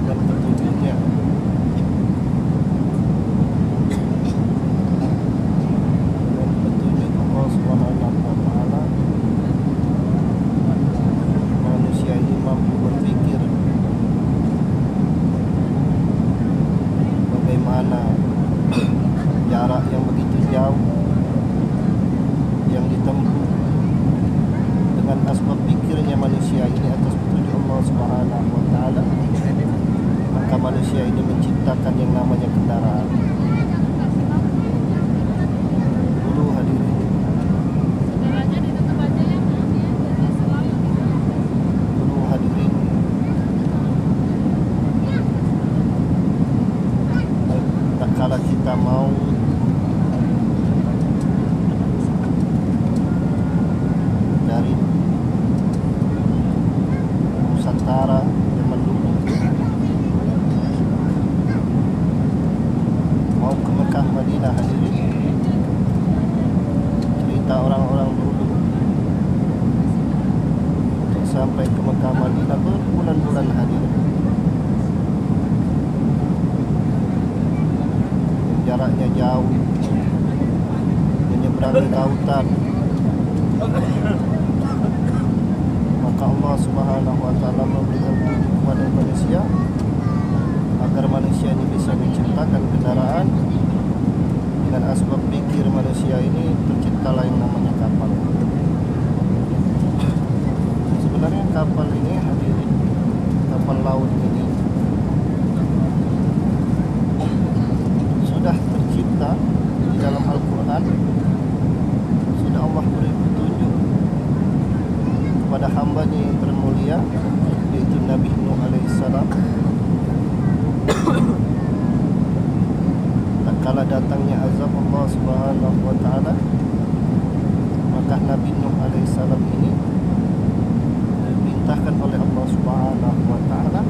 dan petunjuknya. Dan petunjuk Allah Subhanahu wa Ta'ala, manusia ini mampu berpikir bagaimana jarak yang begitu jauh yang ditempuh dengan asbab pikirnya manusia ini atas petunjuk Allah Subhanahu wa Ta'ala, maka manusia ini menciptakan yang namanya kendaraan. Dulu hadirin, dulu hadirin, tak kala kita mau dari Nusantara zaman dulu mau ke Mekah Madinah hadirin, cerita orang-orang dulu untuk sampai ke Mekah Madinah berbulan-bulan hadirin, jaraknya jauh, menyeberangi lautan. Maka Allah Subhanahu wa Ta'ala memberikan petunjuk kepada manusia agar manusia ini bisa menciptakan kendaraan. Dengan asbab pikir manusia ini terciptalah yang namanya kapal. Sebenarnya kapal ini hadirin, kapal laut ini sudah tercipta di dalam Al-Quran. Sudah Allah beri petunjuk kepada hambanya yang termulia, yaitu Nabi Nuh alaihissalam. Tak kala datangnya azab Allah Subhanahu wa Ta'ala, maka Nabi Nuh alaihissalam ini diperintahkan oleh Allah Subhanahu wa Ta'ala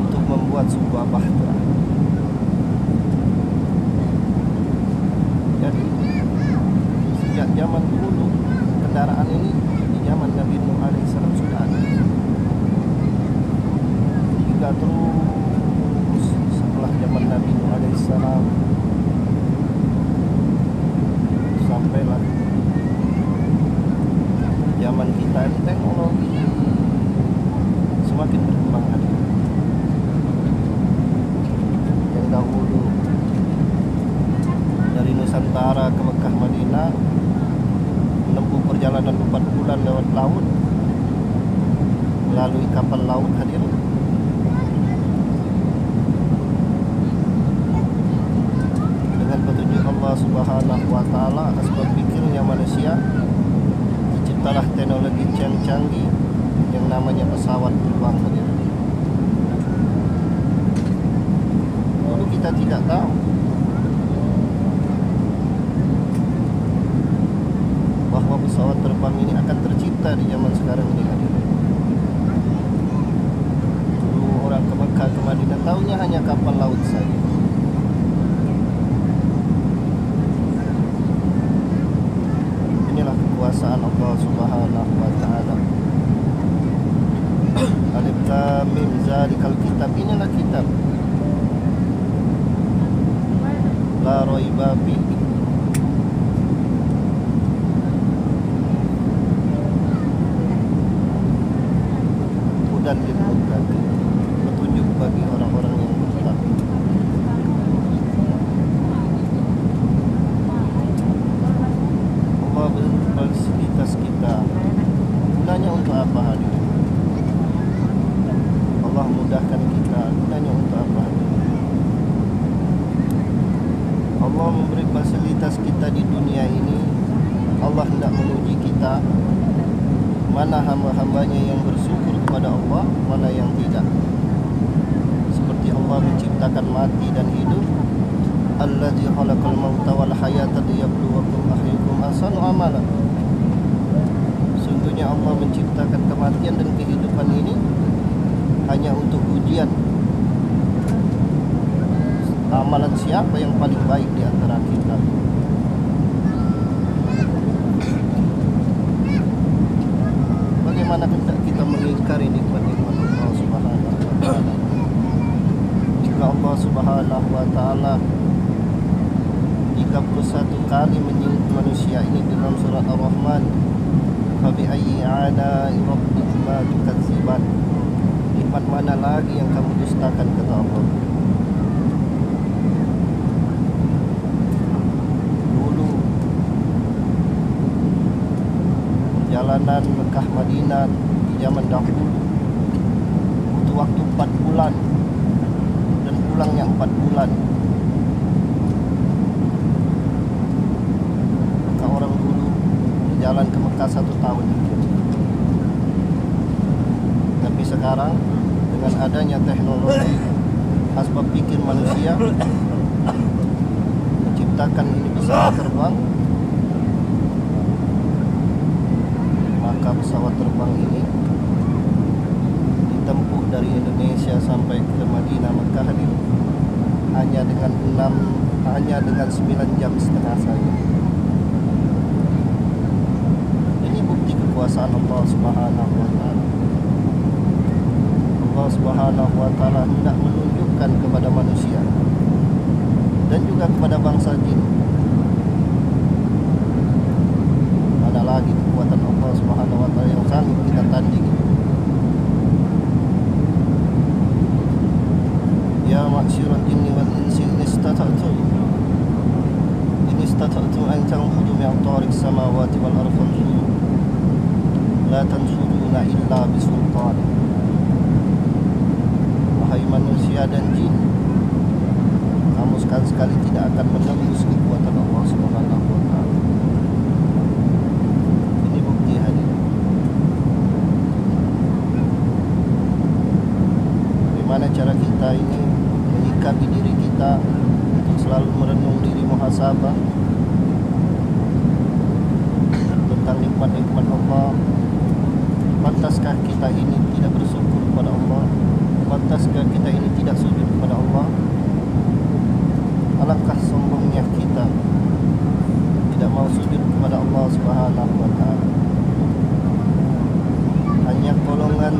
untuk membuat sebuah bahtera. Jadi sejak zaman dulu kendaraan ini di zaman Nabi Nuh alaihissalam sudah ada. Hingga terus setelah zaman Nabi Nuh alaihissalam sampailah zaman kita ini, teknologi semakin berkembang hadirin. Yang dahulu dari Nusantara ke Mekah Madinah menempuh perjalanan 4 bulan lewat laut melalui kapal laut hadirin. Dengan petunjuk Allah Subhanahu wa Ta'ala atas berpikirnya manusia, terciptalah teknologi canggih yang namanya pesawat terbang hadirin. Dulu kita tidak tahu bahwa pesawat terbang ini akan tercipta di zaman sekarang ini hadirin. Dulu orang ke Mekah ke Madinah tahunya hanya kapal laut saja. Inilah kekuasaan Allah Subhanahu wa Ta'ala. Alif Lam Mim Zalikal Kitab, inilah kitab la raiba fihi, hudan lil muttaqin, petunjuk bagi orang-orang yang bertakwa. Allah berfasilitas kita, gunanya untuk apa hadirin? Allah mudahkan kita, gunanya untuk apa hadirin? Allah memberi fasilitas kita di dunia ini. Allah hendak menguji kita, mana hamba-hambanya yang bersyukur kepada Allah, mana yang tidak. Seperti Allah menciptakan mati dan hidup. Allazi khalaqal mauta wal hayata liyabluwakum ayyukum ahsanu amala. Sungguhnya Allah menciptakan kematian dan kehidupan ini hanya untuk ujian amalan siapa yang paling baik di antara kita. bagaimana hendak kita mengingkari nikmat-nikmat Allah Subhanahu wa taala? Jika Allah Subhanahu wa taala 31 kali menyinggung manusia ini dalam surat Ar-Rahman, fa bi ayyi ala'i rabbikuma tukadziban, nikmat mana lagi yang kamu dustakan, kata Allah. Dulu perjalanan Mekah Madinah di zaman dahulu butuh waktu 4 bulan dan pulangnya 4 bulan. Maka orang dulu berjalan ke Mekah 1 tahun. Tapi sekarang dengan adanya teknologi, asbab pikir manusia menciptakan ini pesawat terbang, maka pesawat terbang ini ditempuh dari Indonesia sampai ke Madinah Mekah ini hanya dengan 9 jam setengah saja. Ini bukti kekuasaan Allah Subhanahu wa taala. Allah Subhanahu wa taala hendak menunjukkan kepada manusia dan juga kepada bangsa jin mana lagi kekuatan Allah Subhanahu wa taala yang sanggup kita tandingi. Ya ma'syiral jinni wal insi in istata'tum an tanfudu min aqtaris samawati wal ardi fanfudu la tanfuduna illa bisultan. Wahai manusia dan jin, kamu sekali-sekali tidak akan menembus kekuatan Allah Subhanahu wa taala. Ini bukti hadirin. Bagaimana cara kita ini menyikapi diri kita untuk selalu merenung diri, muhasabah tentang nikmat-nikmat Allah. Pantaskah kita ini tidak bersyukur kepada Allah? Pantaskah kita ini tidak sujud kepada Allah? Alangkah sombongnya kita tidak mau sujud kepada Allah Subhanahu wa taala. Hanya golongan,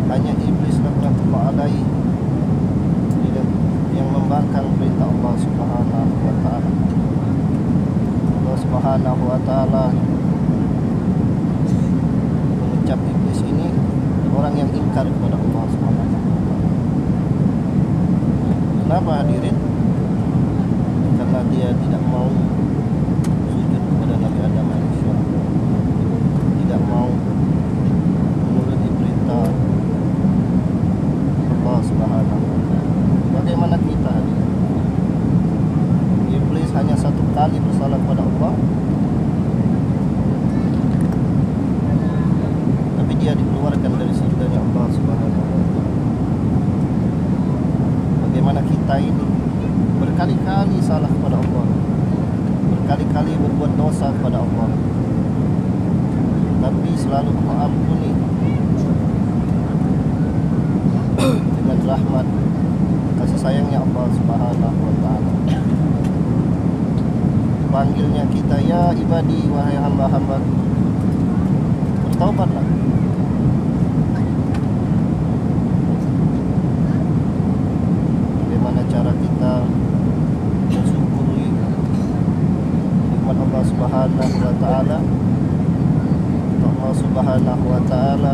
hanya iblis laknatullah alaihi yang membangkang perintah Allah Subhanahu wa taala. Allah Subhanahu wa taala mengecap iblis ini orang yang ingkar kepada Allah Subhanahu wa taala. Kenapa hadirin? Karena dia tidak mau sujud kepada Nabi Adam alaihissalam, tidak mau menuruti perintah Allah Subhanahu wa taala. Bagaimana kita hadirin? Iblis hanya 1 kali bersalah kepada Allah, tapi dia dikeluarkan dari surganya Allah Subhanahu wa taala. Bagaimana kita ini berkali-kali salah kepada Allah, berkali-kali berbuat dosa kepada Allah, tapi selalu Allah ampuni dengan rahmat kasih sayangnya Allah Subhanahu wa taala. Panggilnya kita, ya ibadi, wahai hamba-hamba, bertaubatlah. Bagaimana cara kita mensyukuri nikmat Allah Subhanahu wa taala? Allah Subhanahu wa taala,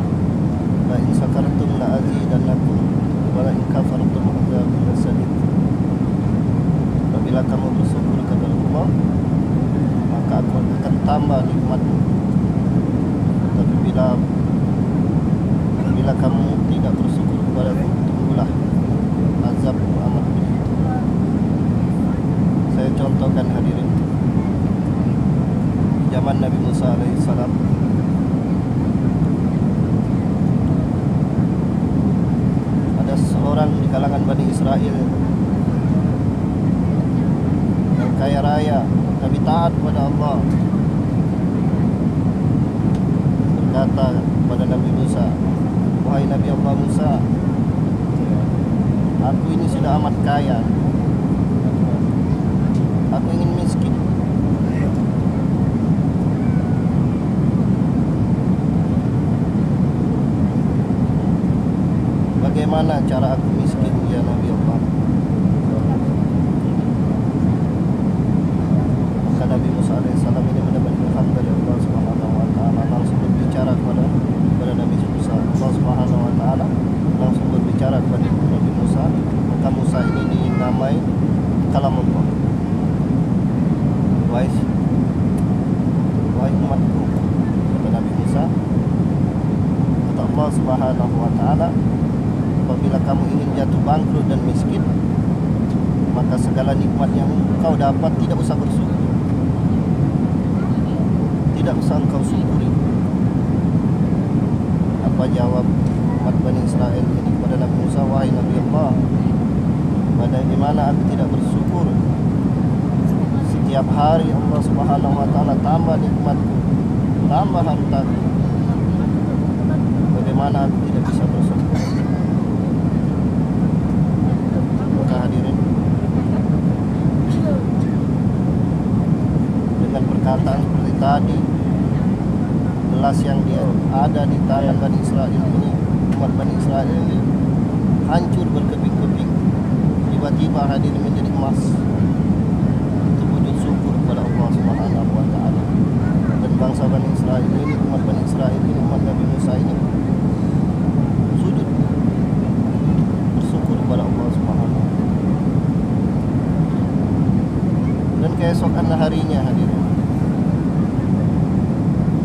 la in sakartum la azidannakum wa la in kafartum adzabun lasadid. Apabila kamu bersyukur kepada Allah, maka aku akan tambah nikmatmu. Tapi bila kamu tidak bersyukur kepada aku, tunggulah azab amat pedih. Saya contohkan hadirin, zaman Nabi Musa alaihissalam, ada seorang di kalangan Bani Israel yang kaya raya tapi taat kepada Allah, berkata kepada Nabi Musa, wahai Nabi Allah Musa, aku ini sudah amat kaya, aku ingin miskin. bagaimana cara aku miskin ya Nabi Allah? Maka Nabi Musa alaihissalam ini mendapat ilham dari Allah Subhanahu wa taala, langsung berbicara kepada Nabi Musa. Allah Subhanahu wa taala langsung berbicara kepada Nabi Musa. Maka Musa ini dinamai Kalamullah. Wahai umatku, kata Nabi Musa, kata Allah Subhanahu wa taala, apabila kamu ingin jatuh bangkrut dan miskin, maka segala nikmat yang kau dapat tidak usah bersyukur, tidak usah engkau syukuri. Apa jawab umat Bani Israel ini kepada Nabi Musa? Wahai Nabi Allah, bagaimana aku tidak bersyukur? Setiap hari Allah Subhanahu wa taala tambah nikmatku, tambah hartaku. Bagaimana aku tidak bisa bersyukur? Maka hadirin, dengan perkataan seperti tadi, gelas yang ada di tangan Bani Israel ini, umat Bani Israel ini hancur berkeping-keping, tiba-tiba hadirin menjadi emas. Itu wujud syukur kepada Allah Subhanahu wa taala. Dan bangsa Bani Israel ini